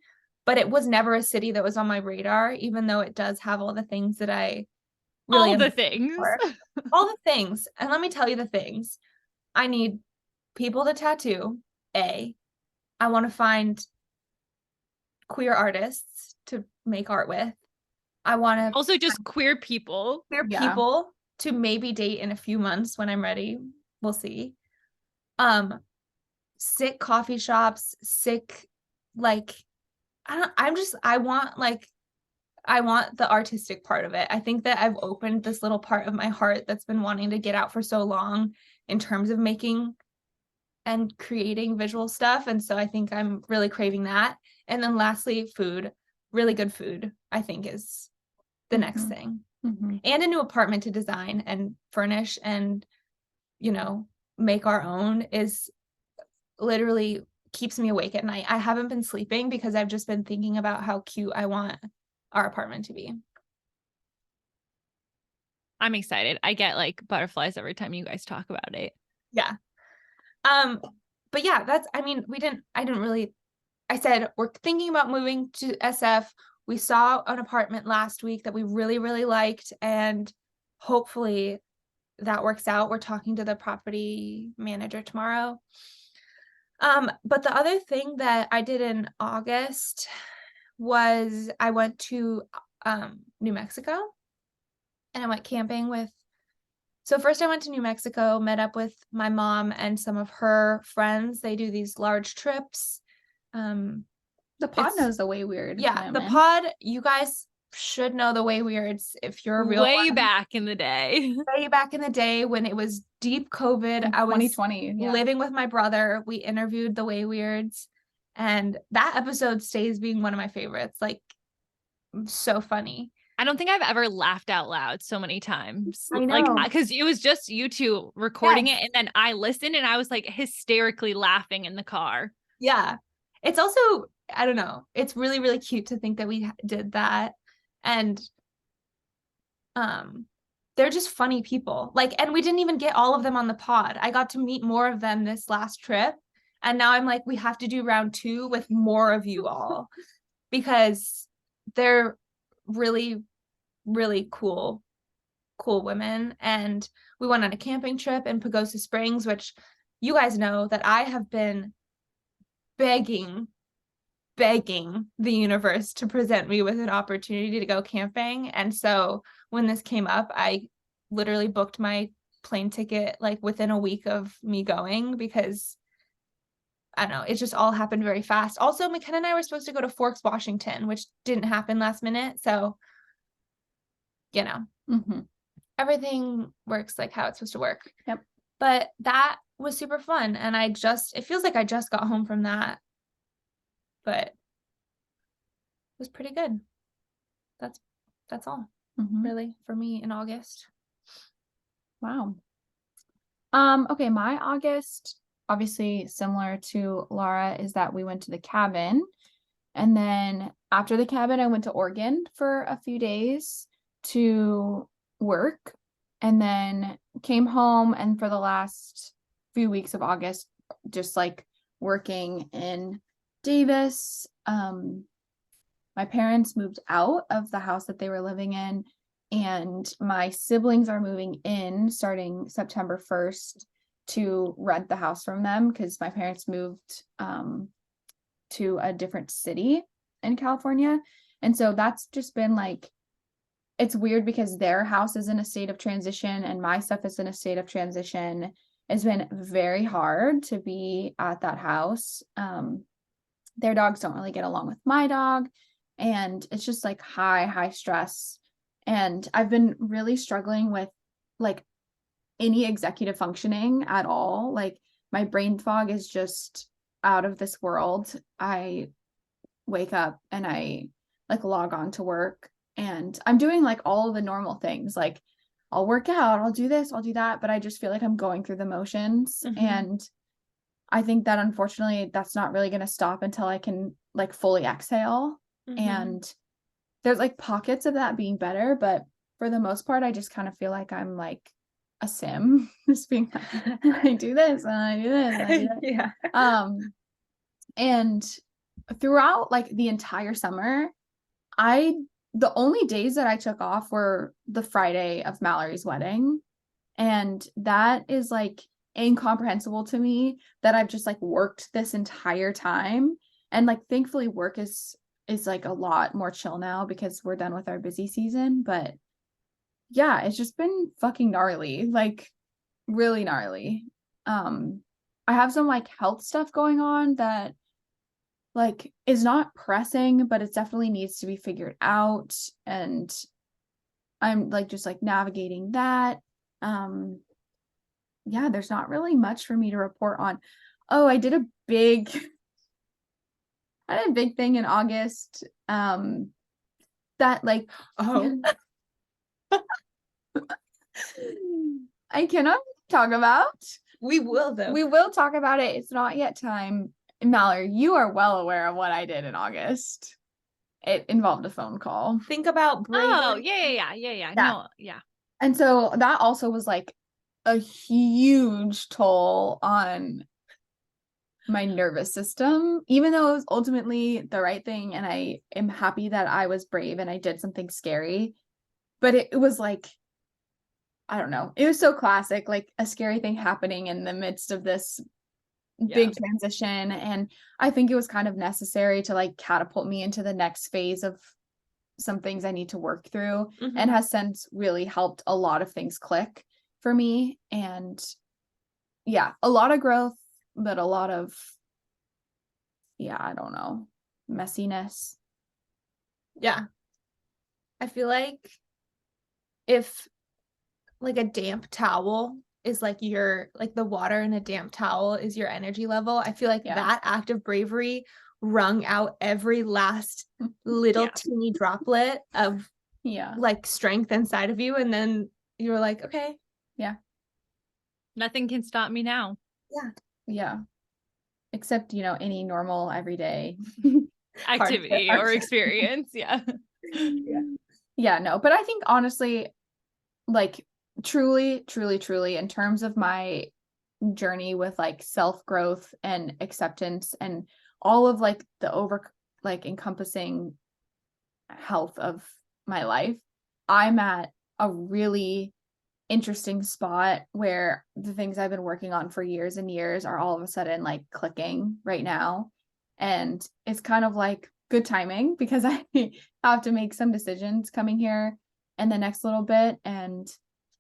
but it was never a city that was on my radar, even though it does have all the things that I really all the things. All the things. And let me tell you the things. I need people to tattoo. I want to find queer artists to make art with. I want to also just queer people. People to maybe date in a few months when I'm ready. We'll see. Sick coffee shops, sick, like, I want the artistic part of it. I think that I've opened this little part of my heart that's been wanting to get out for so long in terms of making and creating visual stuff. And so I think I'm really craving that. And then lastly, food, really good food, I think is the next thing. And a new apartment to design and furnish and, make our own is literally keeps me awake at night. I haven't been sleeping because I've just been thinking about how cute I want our apartment to be. I'm excited. I get like butterflies every time you guys talk about it. Yeah. But yeah, I said, we're thinking about moving to SF. We saw an apartment last week that we really, really liked, and hopefully that works out. We're talking to the property manager tomorrow. But the other thing that I did in August was I went to New Mexico, and I went camping with. So first I went to New Mexico, met up with my mom and some of her friends. They do these large trips. The pod knows the way weird. Yeah, the women. pod, you guys should know the way weirds if you're a real way one. back in the day. Way back in the day when it was deep COVID. In I was 2020, yeah. living with my brother. We interviewed the way weirds, and that episode stays being one of my favorites. Like, so funny. I don't think I've ever laughed out loud so many times. I know. Like, because it was just you two recording Yes. it, and then I listened and I was like hysterically laughing in the car. Yeah. It's also, I don't know, it's really, really cute to think that we did that. And they're just funny people. Like, and we didn't even get all of them on the pod. I got to meet more of them this last trip. And now I'm like, we have to do round 2 with more of you all because they're really, really cool women. And we went on a camping trip in Pagosa Springs, which you guys know that I have been begging the universe to present me with an opportunity to go camping. And so when this came up, I literally booked my plane ticket like within a week of me going, because I don't know, it just all happened very fast. Also, Makena and I were supposed to go to Forks, Washington, which didn't happen last minute. So, you know, everything works like how it's supposed to work. Yep. But that was super fun. And it feels like I just got home from that. But it was pretty good. That's all really for me in August. Wow. Okay, my August, obviously similar to Lara, is that we went to the cabin, and then after the cabin I went to Oregon for a few days to work, and then came home, and for the last few weeks of August just like working in Davis. My parents moved out of the house that they were living in, and my siblings are moving in starting September 1st to rent the house from them because my parents moved to a different city in California. And so that's just been like, it's weird because their house is in a state of transition and my stuff is in a state of transition. It's been very hard to be at that house. Their dogs don't really get along with my dog, and it's just like high stress. And I've been really struggling with like any executive functioning at all. Like my brain fog is just out of this world. I wake up and I like log on to work, and I'm doing like all of the normal things. Like I'll work out, I'll do this, I'll do that, but I just feel like I'm going through the motions. And I think that unfortunately that's not really going to stop until I can like fully exhale. And there's like pockets of that being better, but for the most part, I just kind of feel like I'm like a sim, just being like, I do this and I do this. And I do that. Yeah. And throughout like the entire summer, the only days that I took off were the Friday of Mallory's wedding. And that is like incomprehensible to me that I've just like worked this entire time. And like thankfully work is like a lot more chill now because we're done with our busy season. But yeah, it's just been fucking gnarly, like really gnarly. I have some like health stuff going on that like is not pressing, but it definitely needs to be figured out. And I'm like just like navigating that. Yeah, there's not really much for me to report on. Oh, I did a big thing in August. That like I cannot talk about. We will though. We will talk about it. It's not yet time. Mallory, you are well aware of what I did in August. It involved a phone call. Think about bravery. Oh, yeah. No, yeah. And so that also was like a huge toll on my nervous system, even though it was ultimately the right thing. And I am happy that I was brave and I did something scary. But it was like I don't know. It was so classic, like a scary thing happening in the midst of this big transition. And I think it was kind of necessary to like catapult me into the next phase of some things I need to work through, and has since really helped a lot of things click for me. And yeah, a lot of growth, but a lot of, yeah, I don't know, messiness. Yeah. I feel like if like a damp towel is like your, like the water in a damp towel is your energy level, I feel like that act of bravery wrung out every last little teeny droplet of like strength inside of you. And then you were like, okay. Yeah. Nothing can stop me now. Yeah. Yeah. Except, any normal everyday activity or experience. Yeah. Yeah, no, but I think honestly, like truly, in terms of my journey with like self-growth and acceptance and all of like the encompassing health of my life, I'm at a really interesting spot where the things I've been working on for years and years are all of a sudden like clicking right now. And it's kind of like good timing because I have to make some decisions coming here in the next little bit, and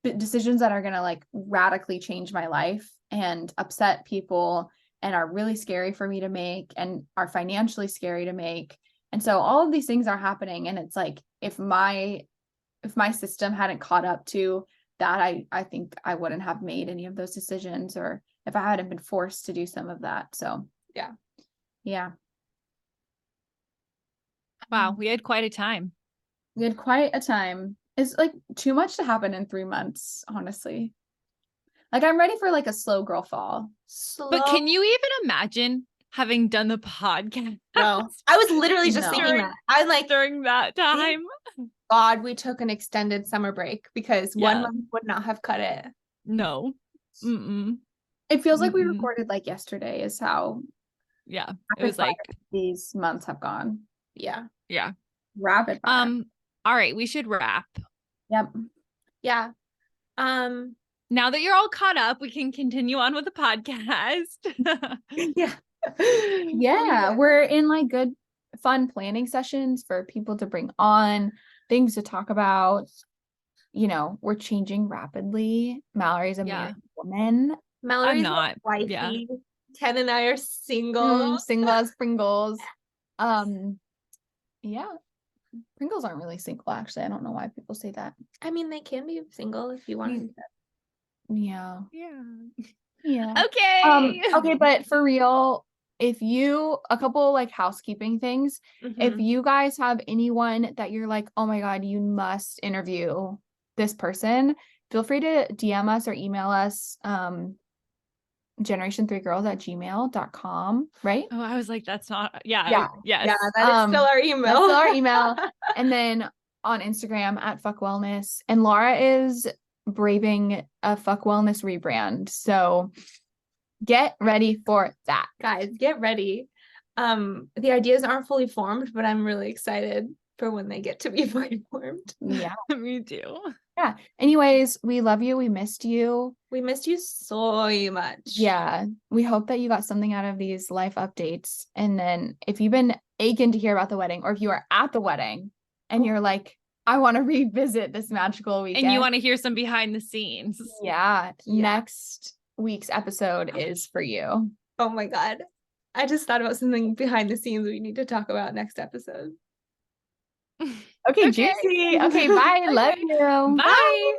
decisions that are going to like radically change my life and upset people and are really scary for me to make and are financially scary to make. And so all of these things are happening, and it's like if my system hadn't caught up to that, I think I wouldn't have made any of those decisions, or if I hadn't been forced to do some of that. So yeah. Wow, we had quite a time. We had quite a time. It's like too much to happen in 3 months, honestly. Like I'm ready for like a slow girl fall. But can you even imagine having done the podcast? No, I was literally just thinking that. I was like, during that time. God, we took an extended summer break because 1 month would not have cut it. No. It feels like we recorded like yesterday is how. Yeah. It was like these months have gone. Yeah. Rapid fire. All right, we should wrap. Yep. Yeah. Now that you're all caught up, we can continue on with the podcast. Yeah, we're in like good fun planning sessions for people to bring on, things to talk about. We're changing rapidly. Mallory's a married woman. Mallory's I'm not wifey. Yeah. Ken and I are single. Single as Pringles. Yeah. Pringles aren't really single, actually. I don't know why people say that. I mean, they can be single if you want to. Yeah. Okay. Okay, but for real, a couple like housekeeping things, if you guys have anyone that you're like, oh my God, you must interview this person, feel free to DM us or email us, generation3girls@gmail.com, right? Oh, I was like, that's not, yes. Yeah, that is still our email. That's still our email. And then on Instagram @Fuck Wellness. And Lara is braving a Fuck Wellness rebrand. So get ready for that. Guys, get ready. The ideas aren't fully formed, but I'm really excited for when they get to be fully formed. Yeah. Me too. Yeah. Anyways, we love you. We missed you. We missed you so much. Yeah. We hope that you got something out of these life updates. And then if you've been aching to hear about the wedding, or if you are at the wedding and you're like, I want to revisit this magical weekend. And you want to hear some behind the scenes. Yeah. Next week's episode is for you. Oh my God. I just thought about something behind the scenes we need to talk about next episode. Okay, juicy. Okay, bye. Love you. Bye.